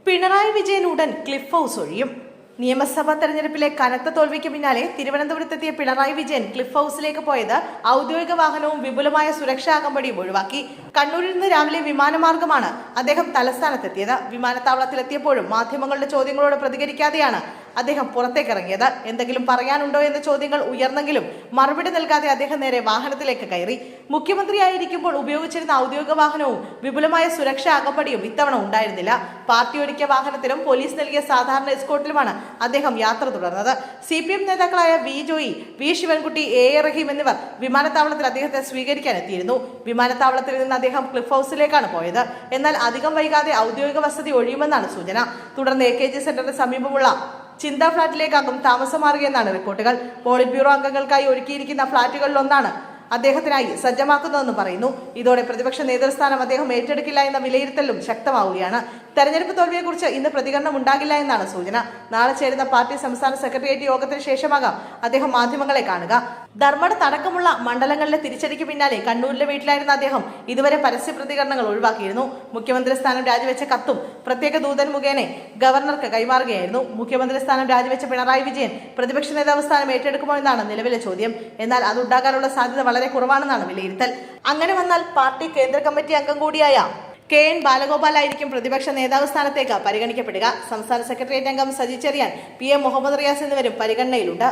പിണറായി വിജയൻ ഉടൻ cliff house ഒഴിയും. നിയമസഭാ തെരഞ്ഞെടുപ്പിലെ കനത്ത തോൽവിക്ക് പിന്നാലെ തിരുവനന്തപുരത്തെത്തിയ പിണറായി വിജയൻ ക്ലിഫ് ഹൗസിലേക്ക് പോയത് ഔദ്യോഗിക വാഹനവും വിപുലമായ സുരക്ഷാ അകമ്പടിയും ഒഴിവാക്കി. കണ്ണൂരിൽ നിന്ന് രാവിലെ വിമാനമാർഗമാണ് അദ്ദേഹം തലസ്ഥാനത്തെത്തിയത്. വിമാനത്താവളത്തിലെത്തിയപ്പോഴും മാധ്യമങ്ങളുടെ ചോദ്യങ്ങളോട് പ്രതികരിക്കാതെയാണ് അദ്ദേഹം പുറത്തേക്കിറങ്ങിയത്. എന്തെങ്കിലും പറയാനുണ്ടോ എന്ന ചോദ്യങ്ങൾ ഉയർന്നെങ്കിലും മറുപടി നൽകാതെ അദ്ദേഹം നേരെ വാഹനത്തിലേക്ക് കയറി. മുഖ്യമന്ത്രിയായിരിക്കുമ്പോൾ ഉപയോഗിച്ചിരുന്ന ഔദ്യോഗിക വാഹനവും വിപുലമായ സുരക്ഷാ അകമ്പടിയും ഇത്തവണ ഉണ്ടായിരുന്നില്ല. പാർട്ടി ഒരുക്കിയ വാഹനത്തിലും പോലീസ് നൽകിയ സാധാരണ എസ്കോർട്ടിലുമാണ് അദ്ദേഹം യാത്ര തുടർന്നത്. CPM നേതാക്കളായ V Joy, V Sivankutty, A.A. Rahim എന്നിവർ വിമാനത്താവളത്തിൽ അദ്ദേഹത്തെ സ്വീകരിക്കാൻ എത്തിയിരുന്നു. വിമാനത്താവളത്തിൽ നിന്ന് അദ്ദേഹം ക്ലിഫ് ഹൗസിലേക്കാണ് പോയത്. എന്നാൽ അധികം വൈകാതെ ഔദ്യോഗിക വസതി ഒഴിയുമെന്നാണ് സൂചന. തുടർന്ന് AKG സെന്ററിന് സമീപമുള്ള ചിന്ത ഫ്ളാറ്റിലേക്കാകും താമസം മാറുകയെന്നാണ് റിപ്പോർട്ടുകൾ. പോളിറ്റ് ബ്യൂറോ അംഗങ്ങൾക്കായി ഒരുക്കിയിരിക്കുന്ന ഫ്ളാറ്റുകളിലൊന്നാണ് അദ്ദേഹത്തിനായി സജ്ജമാക്കുന്നതെന്ന് പറയുന്നു. ഇതോടെ പ്രതിപക്ഷ നേതൃസ്ഥാനം അദ്ദേഹം ഏറ്റെടുക്കില്ല എന്ന വിലയിരുത്തലും ശക്തമാവുകയാണ്. തെരഞ്ഞെടുപ്പ് തോൽവിയെക്കുറിച്ച് ഇന്ന് പ്രതികരണം ഉണ്ടാകില്ല എന്നാണ് സൂചന. നാളെ ചേരുന്ന പാർട്ടി സംസ്ഥാന സെക്രട്ടേറിയറ്റ് യോഗത്തിന് ശേഷമാകാം അദ്ദേഹം മാധ്യമങ്ങളെ കാണുക. ധർമ്മടത്ത് അടക്കമുള്ള മണ്ഡലങ്ങളിലെ തിരിച്ചടിക്ക് പിന്നാലെ കണ്ണൂരിലെ വീട്ടിലായിരുന്ന അദ്ദേഹം ഇതുവരെ പരസ്യ പ്രതികരണങ്ങൾ ഒഴിവാക്കിയിരുന്നു. മുഖ്യമന്ത്രി സ്ഥാനം രാജിവെച്ച കത്തും പ്രത്യേക ദൂതൻ മുഖേന ഗവർണർക്ക് കൈമാറുകയായിരുന്നു. മുഖ്യമന്ത്രി സ്ഥാനം രാജിവെച്ച പിണറായി വിജയൻ പ്രതിപക്ഷ നേതാവ് സ്ഥാനം ഏറ്റെടുക്കുമോ എന്നാണ് നിലവിലെ ചോദ്യം. എന്നാൽ അതുണ്ടാകാനുള്ള സാധ്യത വളരെ കുറവാണെന്നാണ് വിലയിരുത്തൽ. അങ്ങനെ വന്നാൽ പാർട്ടി കേന്ദ്ര കമ്മിറ്റി അംഗം കൂടിയായ KN ബാലഗോപാൽ ആയിരിക്കും പ്രതിപക്ഷ നേതാവ് സ്ഥാനത്തേക്ക് പരിഗണിക്കപ്പെടുക. സംസ്ഥാന സെക്രട്ടേറിയറ്റ് അംഗം സജി ചെറിയാൻ, PM മുഹമ്മദ് റിയാസ് എന്നിവരും പരിഗണനയിലുണ്ട്.